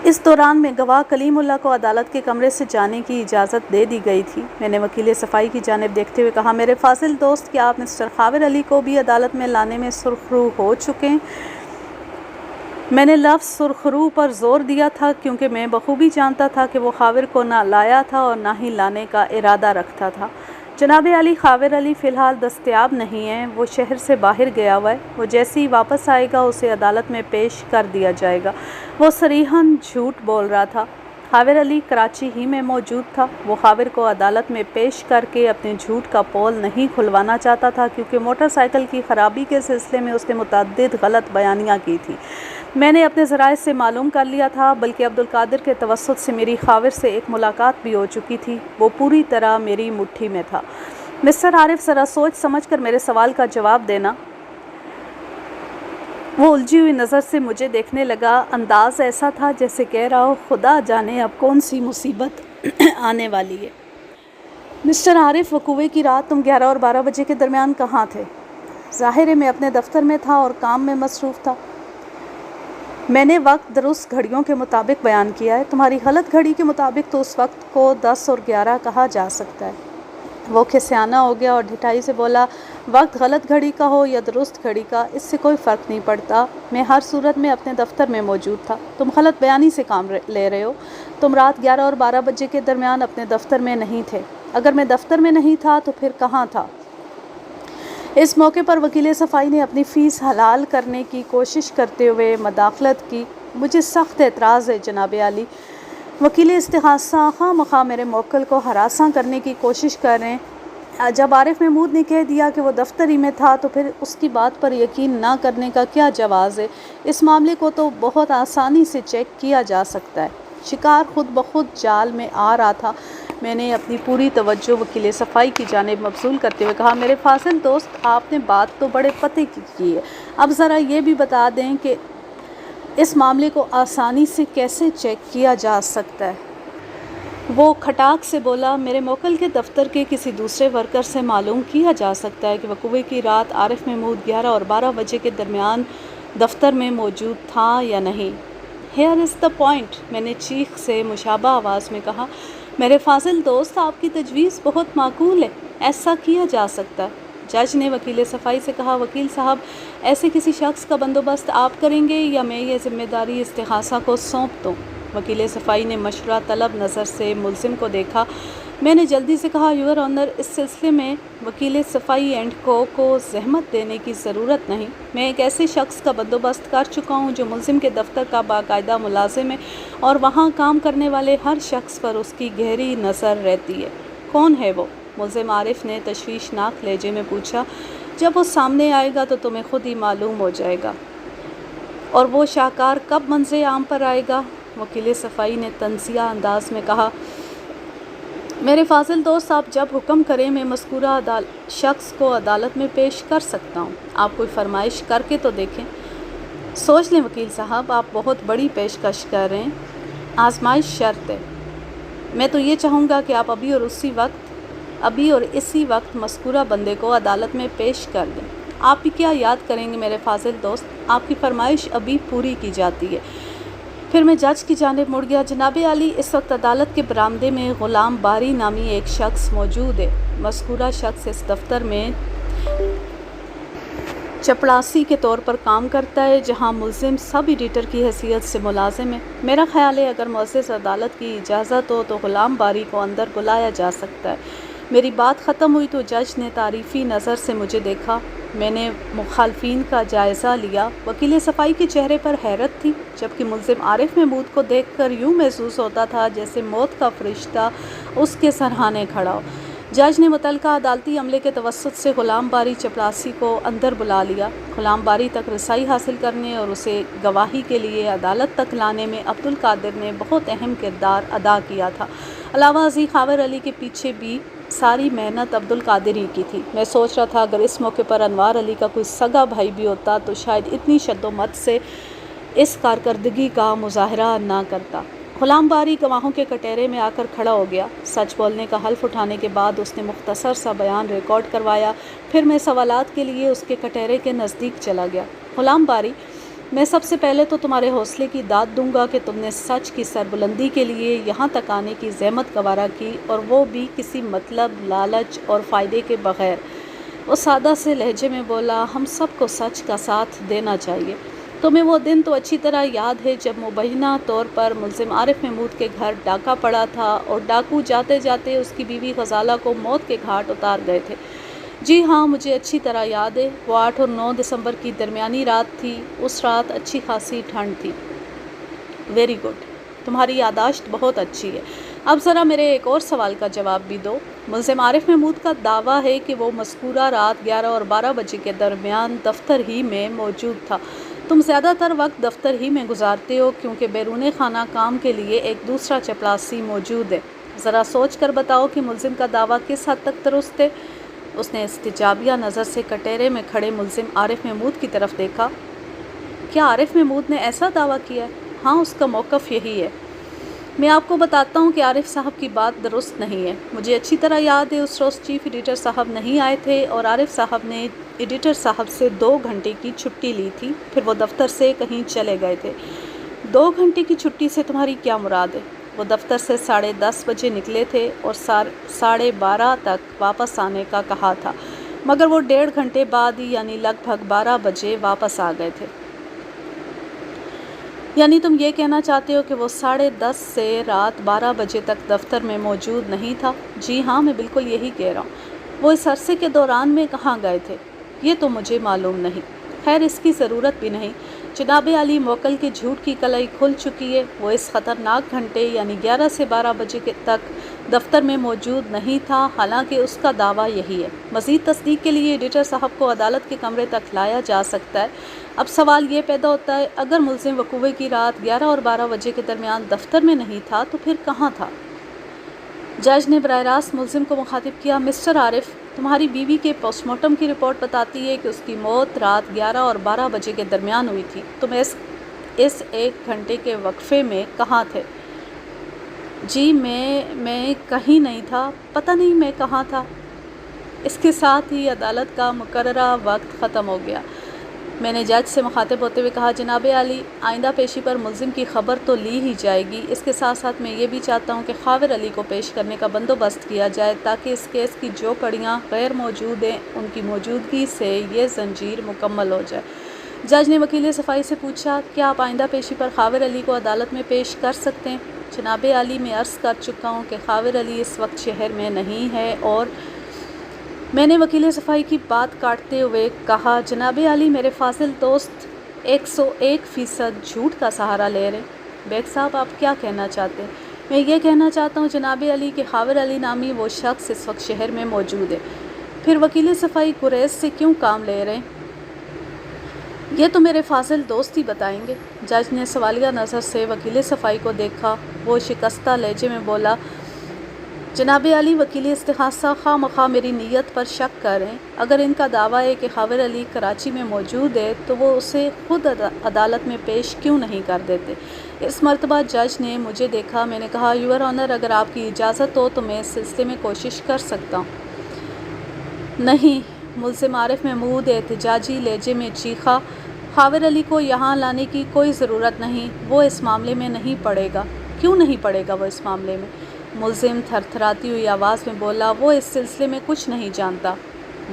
Speaker 1: اس دوران میں گواہ کلیم اللہ کو عدالت کے کمرے سے جانے کی اجازت دے دی گئی تھی۔ میں نے وکیل صفائی کی جانب دیکھتے ہوئے کہا، میرے فاضل دوست، کیا آپ مسٹر خاور علی کو بھی عدالت میں لانے میں سرخرو ہو چکے ہیں؟ میں نے لفظ سرخرو پر زور دیا تھا کیونکہ میں بخوبی جانتا تھا کہ وہ خاور کو نہ لایا تھا اور نہ ہی لانے کا ارادہ رکھتا تھا۔ جناب علی، خاور علی فی الحال دستیاب نہیں ہے، وہ شہر سے باہر گیا ہوا ہے۔ وہ جیسے ہی واپس آئے گا اسے عدالت میں پیش کر دیا جائے گا۔ وہ صریحاً جھوٹ بول رہا تھا۔ خاور علی کراچی ہی میں موجود تھا۔ وہ خاور کو عدالت میں پیش کر کے اپنے جھوٹ کا پول نہیں کھلوانا چاہتا تھا کیونکہ موٹر سائیکل کی خرابی کے سلسلے میں اس نے متعدد غلط بیانیاں کی تھی۔ میں نے اپنے ذرائع سے معلوم کر لیا تھا، بلکہ عبدالقادر کے توسط سے میری خاور سے ایک ملاقات بھی ہو چکی تھی۔ وہ پوری طرح میری مٹھی میں تھا۔ مسٹر عارف، ذرا سوچ سمجھ کر میرے سوال کا جواب دینا۔ وہ الجھی ہوئی نظر سے مجھے دیکھنے لگا، انداز ایسا تھا جیسے کہہ رہا ہو، خدا جانے اب کون سی مصیبت آنے والی ہے۔ مسٹر عارف، وقوع کی رات تم 11 اور 12 بجے کے درمیان کہاں تھے؟ ظاہر ہے میں اپنے دفتر میں تھا اور کام میں مصروف تھا۔ میں نے وقت درست گھڑیوں کے مطابق بیان کیا ہے۔ تمہاری غلط گھڑی کے مطابق تو اس وقت کو 10 اور 11 کہا جا سکتا ہے۔ وہ کھسیانہ ہو گیا اور ڈھٹائی سے بولا، وقت غلط گھڑی کا ہو یا درست گھڑی کا، اس سے کوئی فرق نہیں پڑتا، میں ہر صورت میں اپنے دفتر میں موجود تھا۔ تم غلط بیانی سے کام لے رہے ہو۔ تم رات 11 اور 12 بجے کے درمیان اپنے دفتر میں نہیں تھے۔ اگر میں دفتر میں نہیں تھا تو پھر کہاں تھا؟ اس موقع پر وکیل صفائی نے اپنی فیس حلال کرنے کی کوشش کرتے ہوئے مداخلت کی۔ مجھے سخت اعتراض ہے جناب عالی، وکیل استغاثہ خواہ مخواہ میرے موکل کو ہراساں کرنے کی کوشش کر رہے ہیں۔ جب عارف محمود نے کہہ دیا کہ وہ دفتر ہی میں تھا تو پھر اس کی بات پر یقین نہ کرنے کا کیا جواز ہے؟ اس معاملے کو تو بہت آسانی سے چیک کیا جا سکتا ہے۔ شکار خود بخود جال میں آ رہا تھا۔ میں نے اپنی پوری توجہ وکیل صفائی کی جانب مبذول کرتے ہوئے کہا، میرے فاضل دوست، آپ نے بات تو بڑے پتے کی ہے، اب ذرا یہ بھی بتا دیں کہ اس معاملے کو آسانی سے کیسے چیک کیا جا سکتا ہے؟ وہ کھٹاک سے بولا، میرے موکل کے دفتر کے کسی دوسرے ورکر سے معلوم کیا جا سکتا ہے کہ وقوع کی رات عارف محمود 11 اور 12 بجے کے درمیان دفتر میں موجود تھا یا نہیں؟ ہیئر از دا پوائنٹ، میں نے چیخ سے مشابہ آواز میں کہا۔ میرے فاضل دوست، آپ کی تجویز بہت معقول ہے، ایسا کیا جا سکتا ہے۔ جج نے وکیل صفائی سے کہا، وکیل صاحب، ایسے کسی شخص کا بندوبست آپ کریں گے یا میں یہ ذمہ داری استغاثہ کو سونپ دوں؟ وکیل صفائی نے مشورہ طلب نظر سے ملزم کو دیکھا۔ میں نے جلدی سے کہا، یور آنر، اس سلسلے میں وکیل صفائی اینڈ کو زحمت دینے کی ضرورت نہیں۔ میں ایک ایسے شخص کا بندوبست کر چکا ہوں جو ملزم کے دفتر کا باقاعدہ ملازم ہے اور وہاں کام کرنے والے ہر شخص پر اس کی گہری نظر رہتی ہے۔ کون ہے وہ؟ ملزم عارف نے تشویشناک لہجے میں پوچھا۔ جب وہ سامنے آئے گا تو تمہیں خود ہی معلوم ہو جائے گا۔ اور وہ شاہکار کب منظر عام پر آئے گا؟ وکیل صفائی نے طنزیہ انداز میں کہا، میرے فاضل دوست، آپ جب حکم کریں میں مذکورہ شخص کو عدالت میں پیش کر سکتا ہوں۔ آپ کوئی فرمائش کر کے تو دیکھیں۔ سوچ لیں وکیل صاحب، آپ بہت بڑی پیشکش کر رہے ہیں۔ آزمائش شرط ہے۔ میں تو یہ چاہوں گا کہ آپ ابھی اور اسی وقت مذکورہ بندے کو عدالت میں پیش کر دیں۔ آپ بھی کیا یاد کریں گے میرے فاضل دوست، آپ کی فرمائش ابھی پوری کی جاتی ہے۔ پھر میں جج کی جانب مڑ گیا۔ جناب عالی، اس وقت عدالت کے برآمدے میں غلام باری نامی ایک شخص موجود ہے۔ مذکورہ شخص اس دفتر میں چپڑاسی کے طور پر کام کرتا ہے جہاں ملزم سب ایڈیٹر کی حیثیت سے ملازم ہے۔ میرا خیال ہے اگر معزز عدالت کی اجازت ہو تو غلام باری کو اندر بلایا جا سکتا ہے۔ میری بات ختم ہوئی تو جج نے تعریفی نظر سے مجھے دیکھا۔ میں نے مخالفین کا جائزہ لیا۔ وکیل صفائی کے چہرے پر حیرت تھی، جبکہ ملزم عارف محمود کو دیکھ کر یوں محسوس ہوتا تھا جیسے موت کا فرشتہ اس کے سرہانے کھڑا ہو۔ جج نے متعلقہ عدالتی عملے کے توسط سے غلام باری چپڑاسی کو اندر بلا لیا۔ غلام باری تک رسائی حاصل کرنے اور اسے گواہی کے لیے عدالت تک لانے میں عبدالقادر نے بہت اہم کردار ادا کیا تھا۔ علاوہ ازیں خاور علی کے پیچھے بھی ساری محنت عبدالقادر ہی کی تھی۔ میں سوچ رہا تھا اگر اس موقع پر انوار علی کا کوئی سگا بھائی بھی ہوتا تو شاید اتنی شد و مت سے اس کارکردگی کا مظاہرہ نہ کرتا۔ غلام باری گواہوں کے کٹہرے میں آ کر کھڑا ہو گیا۔ سچ بولنے کا حلف اٹھانے کے بعد اس نے مختصر سا بیان ریکارڈ کروایا۔ پھر میں سوالات کے لیے اس کے کٹہرے کے نزدیک چلا گیا۔ غلام باری، میں سب سے پہلے تو تمہارے حوصلے کی داد دوں گا کہ تم نے سچ کی سربلندی کے لیے یہاں تک آنے کی زحمت گوارا کی، اور وہ بھی کسی مطلب، لالچ اور فائدے کے بغیر۔ وہ سادہ سے لہجے میں بولا، ہم سب کو سچ کا ساتھ دینا چاہیے۔ تمہیں وہ دن تو اچھی طرح یاد ہے جب مبینہ طور پر ملزم عارف محمود کے گھر ڈاکہ پڑا تھا اور ڈاکو جاتے جاتے اس کی بیوی غزالہ کو موت کے گھاٹ اتار گئے تھے؟ جی ہاں، مجھے اچھی طرح یاد ہے۔ وہ 8 اور 9 دسمبر کی درمیانی رات تھی۔ اس رات اچھی خاصی ٹھنڈ تھی۔ ویری گڈ، تمہاری یادداشت بہت اچھی ہے۔ اب ذرا میرے ایک اور سوال کا جواب بھی دو۔ ملزم عارف محمود کا دعویٰ ہے کہ وہ مذکورہ رات 11 اور 12 بجے کے درمیان دفتر ہی میں موجود تھا۔ تم زیادہ تر وقت دفتر ہی میں گزارتے ہو کیونکہ بیرون خانہ کام کے لیے ایک دوسرا چپڑاسی موجود ہے۔ ذرا سوچ کر بتاؤ کہ ملزم کا دعویٰ کس حد تک درست ہے؟ اس نے استجابیہ نظر سے کٹہرے میں کھڑے ملزم عارف محمود کی طرف دیکھا۔ کیا عارف محمود نے ایسا دعویٰ کیا ہے؟ ہاں، اس کا موقف یہی ہے۔ میں آپ کو بتاتا ہوں کہ عارف صاحب کی بات درست نہیں ہے۔ مجھے اچھی طرح یاد ہے اس روز چیف ایڈیٹر صاحب نہیں آئے تھے اور عارف صاحب نے ایڈیٹر صاحب سے 2 گھنٹے کی چھٹی لی تھی، پھر وہ دفتر سے کہیں چلے گئے تھے۔ 2 گھنٹے کی چھٹی سے تمہاری کیا مراد ہے؟ وہ دفتر سے 10:30 بجے نکلے تھے اور 12:30 تک واپس آنے کا کہا تھا، مگر وہ 1.5 گھنٹے بعد ہی یعنی لگ بھگ 12 بجے واپس آ گئے تھے۔ یعنی تم یہ کہنا چاہتے ہو کہ وہ 10:30 سے رات 12 بجے تک دفتر میں موجود نہیں تھا؟ جی ہاں، میں بالکل یہی کہہ رہا ہوں۔ وہ اس عرصے کے دوران میں کہاں گئے تھے؟ یہ تو مجھے معلوم نہیں۔ خیر، اس کی ضرورت بھی نہیں۔ جناب عالی، موکل کے جھوٹ کی کلائی کھل چکی ہے۔ وہ اس خطرناک گھنٹے یعنی 11 سے 12 بجے تک دفتر میں موجود نہیں تھا، حالانکہ اس کا دعویٰ یہی ہے۔ مزید تصدیق کے لیے ایڈیٹر صاحب کو عدالت کے کمرے تک لایا جا سکتا ہے۔ اب سوال یہ پیدا ہوتا ہے، اگر ملزم وقوع کی رات 11 اور 12 بجے کے درمیان دفتر میں نہیں تھا تو پھر کہاں تھا؟ جج نے براہ راست ملزم کو مخاطب کیا، مسٹر عارف، تمہاری بیوی کے پوسٹ مارٹم کی رپورٹ بتاتی ہے کہ اس کی موت رات 11 اور 12 بجے کے درمیان ہوئی تھی۔ تم اس 1 گھنٹے کے وقفے میں کہاں تھے؟ جی میں کہیں نہیں تھا، پتہ نہیں میں کہاں تھا۔ اس کے ساتھ ہی عدالت کا مقررہ وقت ختم ہو گیا۔ میں نے جج سے مخاطب ہوتے ہوئے کہا، جناب عالی، آئندہ پیشی پر ملزم کی خبر تو لی ہی جائے گی، اس کے ساتھ ساتھ میں یہ بھی چاہتا ہوں کہ خاور علی کو پیش کرنے کا بندوبست کیا جائے تاکہ اس کیس کی جو کڑیاں غیر موجود ہیں ان کی موجودگی سے یہ زنجیر مکمل ہو جائے۔ جج نے وکیل صفائی سے پوچھا، کیا آپ آئندہ پیشی پر خاور علی کو عدالت میں پیش کر سکتے ہیں؟ جناب عالی، میں عرض کر چکا ہوں کہ خاور علی اس وقت شہر میں نہیں ہے اور میں نے وکیل صفائی کی بات کاٹتے ہوئے کہا، جناب عالی، میرے فاضل دوست 101% جھوٹ کا سہارا لے رہے ہیں۔ بیگ صاحب، آپ کیا کہنا چاہتے ہیں؟ میں یہ کہنا چاہتا ہوں جناب علی کہ خاور علی نامی وہ شخص اس وقت شہر میں موجود ہے، پھر وکیل صفائی گریز سے کیوں کام لے رہے ہیں؟ یہ تو میرے فاضل دوست ہی بتائیں گے۔ جج نے سوالیہ نظر سے وکیل صفائی کو دیکھا، وہ شکستہ لہجے میں بولا، جناب علی، وکیل استغاثہ خواہ مخواہ میری نیت پر شک کر رہے ہیں۔ اگر ان کا دعویٰ ہے کہ خاور علی کراچی میں موجود ہے تو وہ اسے خود عدالت میں پیش کیوں نہیں کر دیتے؟ اس مرتبہ جج نے مجھے دیکھا، میں نے کہا، یور آنر، اگر آپ کی اجازت ہو تو میں اس سلسلے میں کوشش کر سکتا ہوں۔ نہیں، ملزم عارف محمود احتجاجی لہجے میں چیخا، خاور علی کو یہاں لانے کی کوئی ضرورت نہیں، وہ اس معاملے میں نہیں پڑے گا۔ کیوں نہیں پڑے گا وہ اس معاملے میں؟ ملزم تھر تھراتی ہوئی آواز میں بولا، وہ اس سلسلے میں کچھ نہیں جانتا۔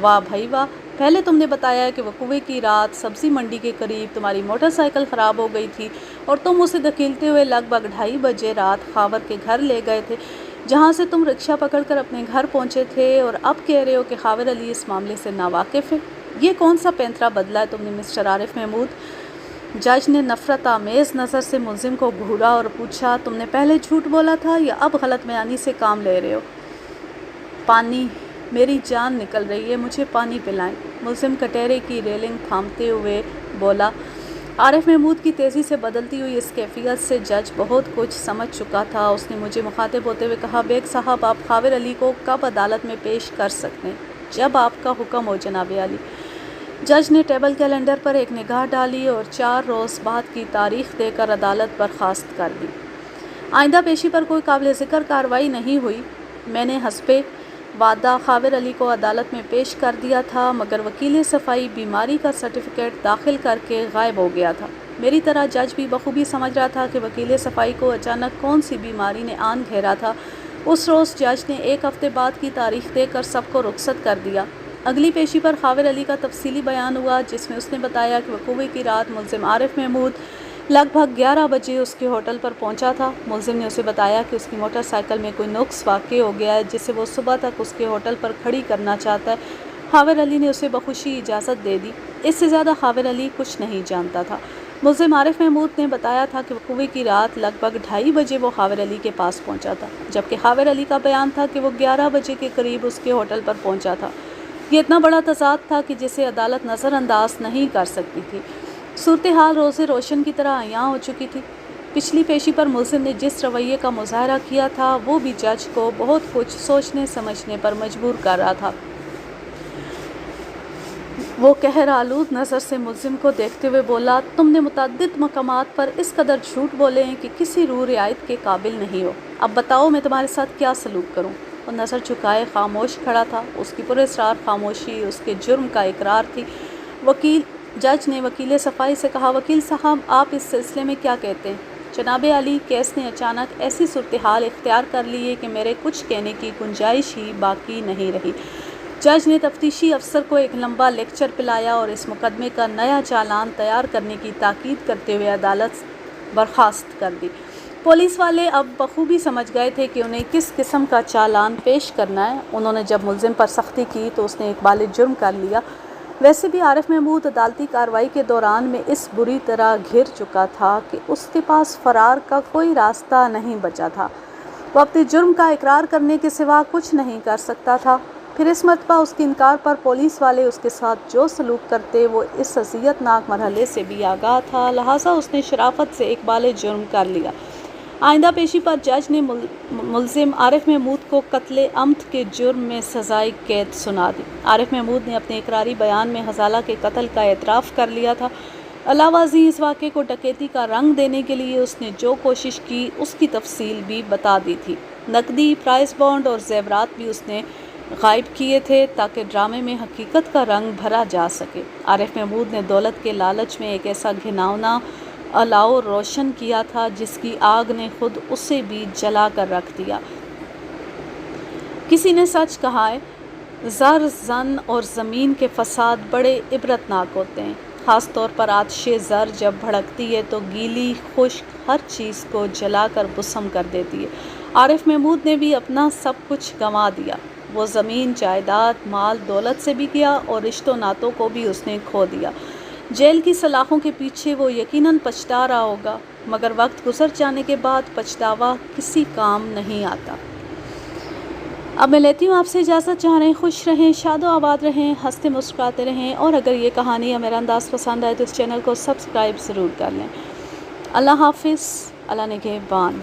Speaker 1: واہ بھائی واہ، پہلے تم نے بتایا کہ وقوع کی رات سبزی منڈی کے قریب تمہاری موٹر سائیکل خراب ہو گئی تھی اور تم اسے دھکیلتے ہوئے لگ بھگ 2:30 بجے رات خاور کے گھر لے گئے تھے، جہاں سے تم رکشہ پکڑ کر اپنے گھر پہنچے تھے، اور اب کہہ رہے ہو کہ خاور علی اس معاملے سے ناواقف ہے۔ یہ کون سا پینترا بدلا ہے تم نے مسٹر عارف محمود؟ جج نے نفرت آمیز نظر سے ملزم کو گھورا اور پوچھا، تم نے پہلے جھوٹ بولا تھا یا اب غلط بیانی سے کام لے رہے ہو؟ پانی، میری جان نکل رہی ہے، مجھے پانی پلائیں۔ ملزم کٹہرے کی ریلنگ تھامتے ہوئے بولا۔ عارف محمود کی تیزی سے بدلتی ہوئی اس کیفیت سے جج بہت کچھ سمجھ چکا تھا۔ اس نے مجھے مخاطب ہوتے ہوئے کہا، بیگ صاحب، آپ خاور علی کو کب عدالت میں پیش کر سکتے ہیں؟ جب آپ کا حکم ہو جناب عالی۔ جج نے ٹیبل کیلنڈر پر ایک نگاہ ڈالی اور 4 روز بعد کی تاریخ دے کر عدالت برخاست کر دی۔ آئندہ پیشی پر کوئی قابل ذکر کارروائی نہیں ہوئی۔ میں نے حسب وعدہ خاور علی کو عدالت میں پیش کر دیا تھا، مگر وکیل صفائی بیماری کا سرٹیفکیٹ داخل کر کے غائب ہو گیا تھا۔ میری طرح جج بھی بخوبی سمجھ رہا تھا کہ وکیل صفائی کو اچانک کون سی بیماری نے آن گھیرا تھا۔ اس روز جج نے 1 ہفتے بعد کی تاریخ دے کر سب کو رخصت کر دیا۔ اگلی پیشی پر خاور علی کا تفصیلی بیان ہوا، جس میں اس نے بتایا کہ وقوع کی رات ملزم عارف محمود لگ بھگ 11 بجے اس کے ہوٹل پر پہنچا تھا۔ ملزم نے اسے بتایا کہ اس کی موٹر سائیکل میں کوئی نقص واقع ہو گیا ہے جسے وہ صبح تک اس کے ہوٹل پر کھڑی کرنا چاہتا ہے۔ خاور علی نے اسے بخوشی اجازت دے دی۔ اس سے زیادہ خاور علی کچھ نہیں جانتا تھا۔ ملزم عارف محمود نے بتایا تھا کہ وقوع کی رات لگ بھگ 2:30 بجے وہ خاور علی کے پاس پہنچا تھا، جبکہ خاور علی کا بیان تھا کہ وہ 11 بجے کے قریب اس کے ہوٹل پر پہنچا تھا۔ یہ اتنا بڑا تضاد تھا کہ جسے عدالت نظر انداز نہیں کر سکتی تھی۔ صورتحال روز روشن کی طرح عیاں ہو چکی تھی۔ پچھلی پیشی پر ملزم نے جس رویے کا مظاہرہ کیا تھا وہ بھی جج کو بہت کچھ سوچنے سمجھنے پر مجبور کر رہا تھا۔ وہ قہر آلود نظر سے ملزم کو دیکھتے ہوئے بولا، تم نے متعدد مقامات پر اس قدر جھوٹ بولے ہیں کہ کسی روح رعایت کے قابل نہیں ہو۔ اب بتاؤ میں تمہارے ساتھ کیا سلوک کروں؟ وہ نظر جھکائے خاموش کھڑا تھا۔ اس کی پراسرار خاموشی اس کے جرم کا اقرار تھی۔ جج نے وکیل صفائی سے کہا، وکیل صاحب، آپ اس سلسلے میں کیا کہتے ہیں؟ جناب عالی، کیس نے اچانک ایسی صورتحال اختیار کر لی ہے کہ میرے کچھ کہنے کی گنجائش ہی باقی نہیں رہی۔ جج نے تفتیشی افسر کو ایک لمبا لیکچر پلایا اور اس مقدمے کا نیا چالان تیار کرنے کی تاکید کرتے ہوئے عدالت برخاست کر دی۔ پولیس والے اب بخوبی سمجھ گئے تھے کہ انہیں کس قسم کا چالان پیش کرنا ہے۔ انہوں نے جب ملزم پر سختی کی تو اس نے ایک بالغ جرم کر لیا۔ ویسے بھی عارف محمود عدالتی کارروائی کے دوران میں اس بری طرح گھر چکا تھا کہ اس کے پاس فرار کا کوئی راستہ نہیں بچا تھا۔ وہ اپنے جرم کا اقرار کرنے کے سوا کچھ نہیں کر سکتا تھا۔ پھر اس مرتبہ اس کے انکار پر پولیس والے اس کے ساتھ جو سلوک کرتے وہ اس اذیت ناک مرحلے سے بھی آگاہ تھا، لہٰذا اس نے شرافت سے ایک بالغ جرم کر لیا۔ آئندہ پیشی پر جج نے ملزم عارف محمود کو قتل عمد کے جرم میں سزائے قید سنا دی۔ عارف محمود نے اپنے اقراری بیان میں حضالہ کے قتل کا اعتراف کر لیا تھا علاوہ ازیں اس واقعے کو ڈکیتی کا رنگ دینے کے لیے اس نے جو کوشش کی اس کی تفصیل بھی بتا دی تھی۔ نقدی، پرائز بانڈ اور زیورات بھی اس نے غائب کیے تھے تاکہ ڈرامے میں حقیقت کا رنگ بھرا جا سکے۔ عارف محمود نے دولت کے لالچ میں ایک ایسا گھناؤنا الاؤ روشن کیا تھا جس کی آگ نے خود اسے بھی جلا کر رکھ دیا۔ کسی نے سچ کہا ہے، زر، زن اور زمین کے فساد بڑے عبرتناک ہوتے ہیں، خاص طور پر آتش زر جب بھڑکتی ہے تو گیلی، خشک ہر چیز کو جلا کر بسم کر دیتی ہے۔ عارف محمود نے بھی اپنا سب کچھ گنوا دیا۔ وہ زمین، جائیداد، مال، دولت سے بھی گیا اور رشتوں ناتوں کو بھی اس نے کھو دیا۔ جیل کی سلاخوں کے پیچھے وہ یقیناً پچھتا رہا ہوگا، مگر وقت گزر جانے کے بعد پچھتاوا کسی کام نہیں آتا۔ اب میں لیتی ہوں آپ سے اجازت۔ جہاں رہیں خوش رہیں، شاد و آباد رہیں، ہنستے مسکراتے رہیں، اور اگر یہ کہانی یا میرا انداز پسند آئے تو اس چینل کو سبسکرائب ضرور کر لیں۔ اللہ حافظ، اللہ نگہبان۔